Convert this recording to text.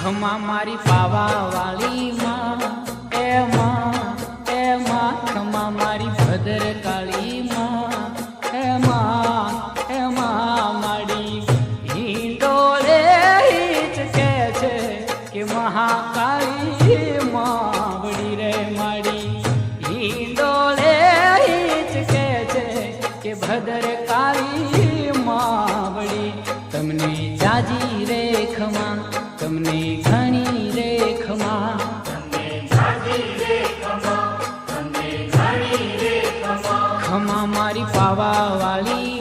ખમા મારી પાવા વાળી માં એ માં ખમા મારી ભદ્ર કાળી માં એ માં માડી હિંડોળે હિચકે છે કે મહાકાળી માવડી રે માડી હિંડોળે હિચકે છે કે ભદ્ર કાળી માવડી તમને જાજી રે ખમા તમને ઘણી રે ખમા ખમા મારી પાવા વાળી